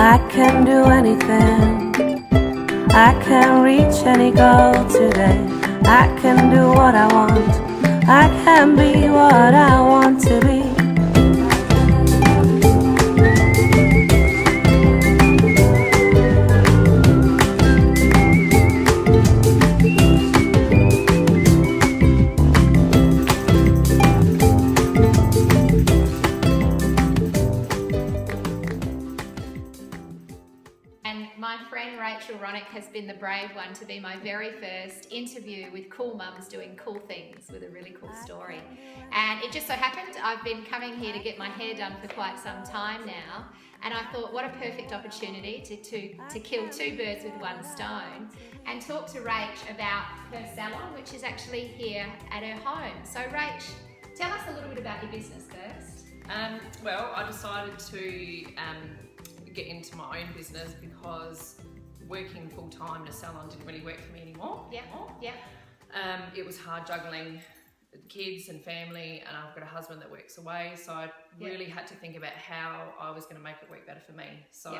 I can do anything. I can reach any goal today. I can do what I want. I can be what I want to be. My friend Rachel Roinich has been the brave one to be my very first interview with cool mums doing cool things with a really cool story. And it just so happened I've been coming here to get my hair done for quite some time now, and I thought what a perfect opportunity to kill two birds with one stone and talk to Rach about her salon, which is actually here at her home. So Rach, tell us a little bit about your business first. Well, I decided to get into my own business because working full-time in a salon didn't really work for me anymore. It was hard juggling kids and family, and I've got a husband that works away, so I really had to think about how I was going to make it work better for me. So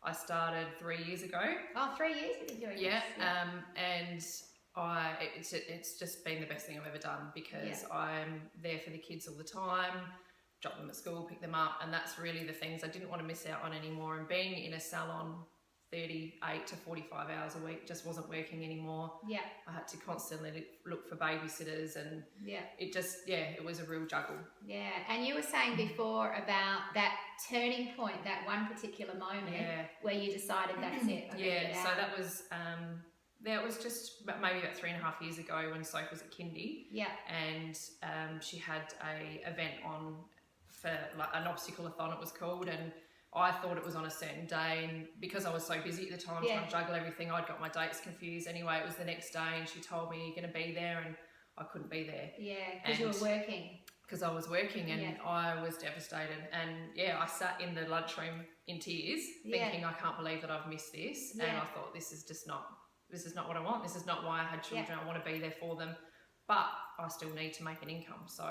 I started 3 years ago. Oh, 3 years you've been doing this. And it's just been the best thing I've ever done because I'm there for the kids all the time, drop them at school, pick them up, and that's really the things I didn't want to miss out on anymore. And being in a salon 38 to 45 hours a week just wasn't working anymore. I had to constantly look for babysitters, and it was a real juggle. And you were saying before about that turning point, that one particular moment where you decided that's it. So that was just maybe about 3.5 years ago when Sophie was at kindy. And she had a event on for like an obstacle-a-thon, it was called, and I thought it was on a certain day, and because I was so busy at the time trying to juggle everything, I'd got my dates confused. Anyway, it was the next day, and she told me, you're going to be there, and I couldn't be there. Because you were working. Because I was working, and I was devastated. And I sat in the lunchroom in tears, thinking, I can't believe that I've missed this. And I thought, this is not what I want. This is not why I had children. I want to be there for them, but I still need to make an income. So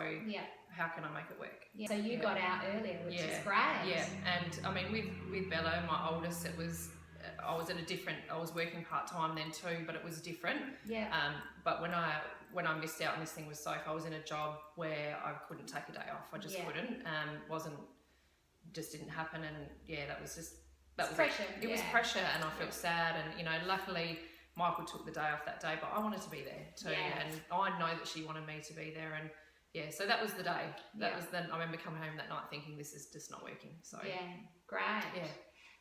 how can I make it work? So you got out earlier, which is great. And I mean, with Bella, my oldest, it was I was working part-time then too, but it was different. But when I missed out on this thing with Soph, I was in a job where I couldn't take a day off. I just couldn't. Just didn't happen. And that was pressure. It was pressure, and I felt sad. And luckily Michael took the day off that day, but I wanted to be there too, and I know that she wanted me to be there, and so that was the day. That was then. I remember coming home that night thinking, this is just not working. So great.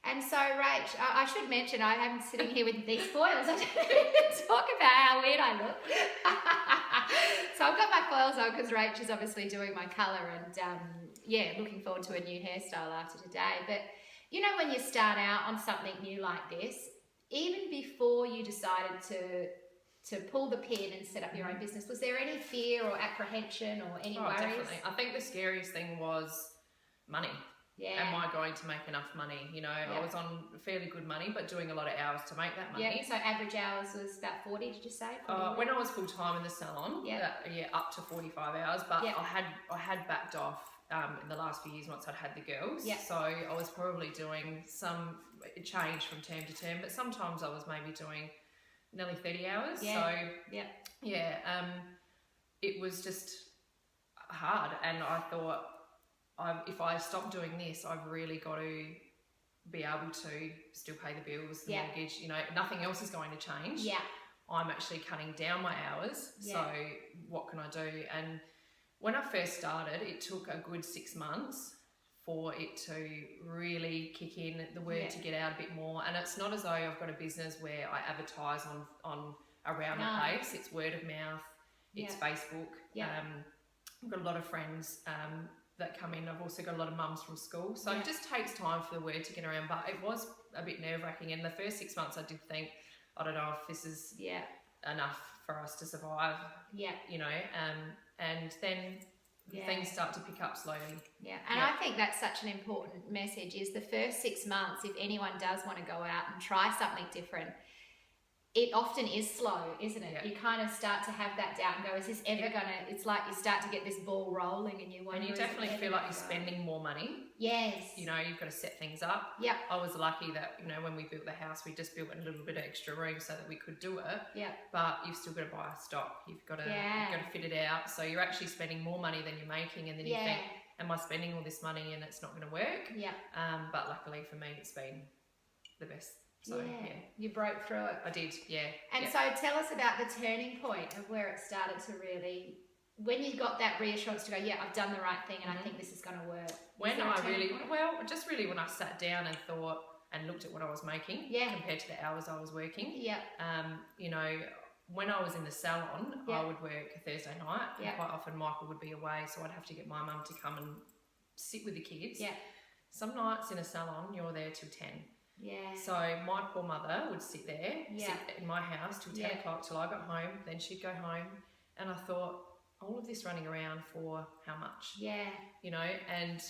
And so, Rach, I should mention I am sitting here with these foils. I didn't talk about how weird I look. So I've got my foils on because Rach is obviously doing my colour, and looking forward to a new hairstyle after today. But when you start out on something new like this, even before you decided to pull the pin and set up your own business, was there any fear or apprehension or any worries? Definitely. I think the scariest thing was money. Am I going to make enough money? I was on fairly good money, but doing a lot of hours to make that money. So average hours was about 40, did you say? When I was full-time in the salon, up to 45 hours, but I had backed off in the last few years once I'd had the girls. So I was probably doing some change from term to term, but sometimes I was maybe doing nearly 30 hours. It was just hard, and I thought, if I stop doing this, I've really got to be able to still pay the bills, the mortgage. Nothing else is going to change. I'm actually cutting down my hours. So what can I do? And when I first started, it took a good 6 months for it to really kick in, the word to get out a bit more. And it's not as though I've got a business where I advertise on around the place. It's word of mouth, it's Facebook. I've got a lot of friends that come in. I've also got a lot of mums from school. So it just takes time for the word to get around. But it was a bit nerve-wracking. In the first 6 months, I did think, I don't know if this is enough for us to survive. And then things start to pick up slowly. I think that's such an important message, is the first 6 months, if anyone does want to go out and try something different, it often is slow, isn't it? Yeah. You kind of start to have that doubt and go, is this ever gonna, it's like you start to get this ball rolling and you wonder. And you definitely feel like you're spending more money. Yes. You know, you've got to set things up. Yep. I was lucky that, you know, when we built the house, we just built a little bit of extra room so that we could do it. Yep. But you've still got to buy stock. You've got to fit it out. So you're actually spending more money than you're making, and then you think, am I spending all this money and it's not going to work? Yeah. But luckily for me, it's been the best. So yeah. You broke through it. I did, yeah. And so tell us about the turning point of where it started to really, when you got that reassurance to go, yeah, I've done the right thing and I think this is going to work. When just really when I sat down and thought and looked at what I was making compared to the hours I was working. Yeah. You know, when I was in the salon, I would work a Thursday night. And quite often Michael would be away, so I'd have to get my mum to come and sit with the kids. Yeah. Some nights in a salon, you're there till 10. Yeah. So my poor mother would sit there, sit in my house till 10 o'clock till I got home. Then she'd go home, and I thought, all of this running around for how much? Yeah. You know, and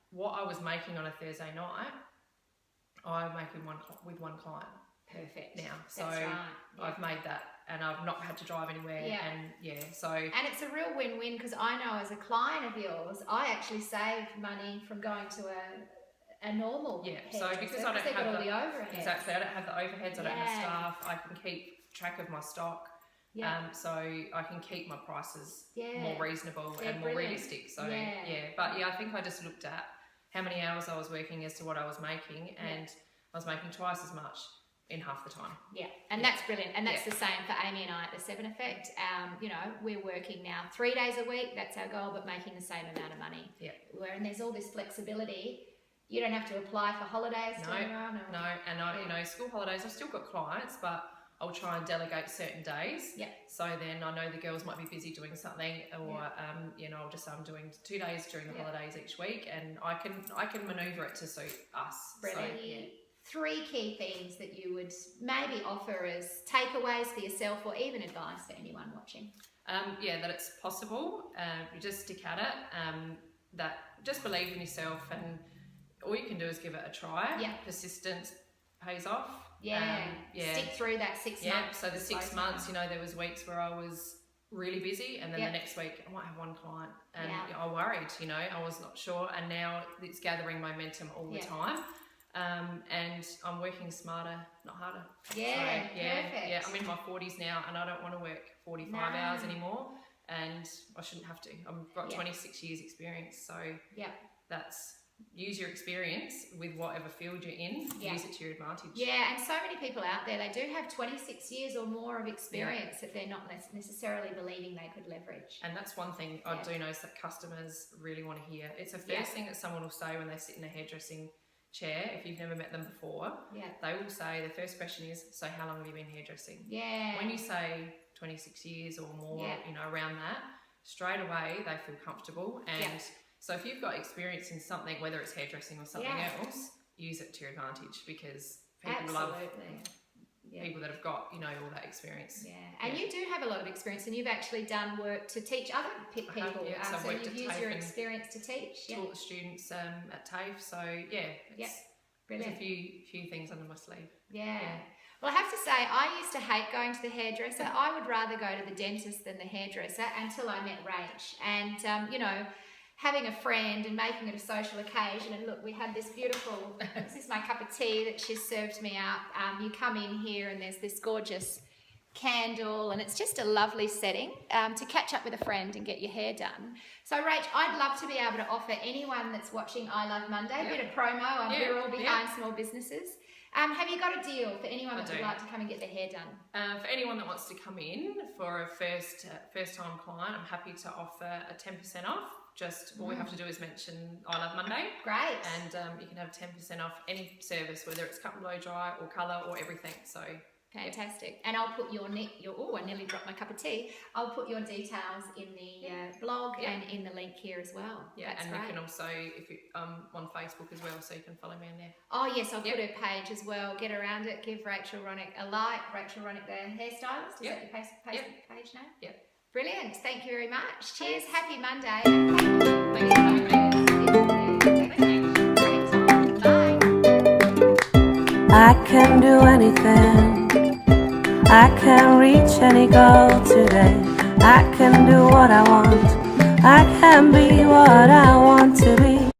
what I was making on a Thursday night, I'm making with one client. Perfect. Now, so that's right. I've made that, and I've not had to drive anywhere. Yeah. And so. And it's a real win-win, because I know as a client of yours, I actually saved money from going to a normal so because I don't have all the overheads. Exactly, I don't have the overheads, I don't have staff, I can keep track of my stock. So I can keep my prices more reasonable and more realistic. So but I think I just looked at how many hours I was working as to what I was making, and I was making twice as much in half the time. Yeah, and that's brilliant. And that's the same for Amy and I at the 7 Effect. You know, we're working now 3 days a week, that's our goal, but making the same amount of money. Yeah. And there's all this flexibility. You don't have to apply for holidays. No. And I, you know, school holidays, I've still got clients, but I'll try and delegate certain days. Yeah. So then I know the girls might be busy doing something, or you know, I'll just say I'm doing 2 days during the holidays each week, and I can manoeuvre it to suit us. Brilliant. So, 3 key things that you would maybe offer as takeaways for yourself, or even advice for anyone watching. That it's possible. You just stick at it. That just believe in yourself, and all you can do is give it a try. Yeah. Persistence pays off. Stick through that 6 months. So the 6 months, you know, there was weeks where I was really busy, and then the next week I might have one client, and I worried, you know, I was not sure, and now it's gathering momentum all the time. And I'm working smarter, not harder. Yeah, so, perfect. I'm in my 40s now, and I don't want to work 45 hours anymore, and I shouldn't have to. I've got 26 years experience, so that's, use your experience with whatever field you're in, use it to your advantage. Yeah, and so many people out there, they do have 26 years or more of experience that they're not necessarily believing they could leverage. And that's one thing I do notice that customers really want to hear. It's the first thing that someone will say when they sit in a hairdressing chair. If you've never met them before, they will say, the first question is, so how long have you been hairdressing? Yeah. When you say 26 years or more, you know, around that, straight away they feel comfortable. And so if you've got experience in something, whether it's hairdressing or something else, use it to your advantage, because people love people that have got, you know, all that experience. Yeah, and you do have a lot of experience, and you've actually done work to teach other people. So you've used your experience to teach. Taught the students at TAFE. So there's a few things under my sleeve. Yeah. Well, I have to say, I used to hate going to the hairdresser. I would rather go to the dentist than the hairdresser, until I met Rach. And, you know, having a friend and making it a social occasion, and look, we had this beautiful, this is my cup of tea that she's served me up. You come in here and there's this gorgeous candle, and it's just a lovely setting to catch up with a friend and get your hair done. So Rach, I'd love to be able to offer anyone that's watching I Love Monday a bit of promo. We're all behind small businesses. Have you got a deal for anyone that would like to come and get their hair done? For anyone that wants to come in for a first time client, I'm happy to offer a 10% off. Just all we have to do is mention I Love Monday. Great. And you can have 10% off any service, whether it's cut and blow dry or colour or everything. So fantastic. And I'll put your oh, I nearly dropped my cup of tea. I'll put your details in the blog and in the link here as well. Yeah, that's great. You can also, if you on Facebook as well, so you can follow me on there. Oh yes, I'll put her page as well. Get around it. Give Rachel Roinich a like. Rachel Roinich, the hairstylist. Is that your Facebook page name? Yep. Brilliant. Thank you very much. Cheers. Happy Monday. Thanks for having me. I can do anything. I can reach any goal today. I can do what I want. I can be what I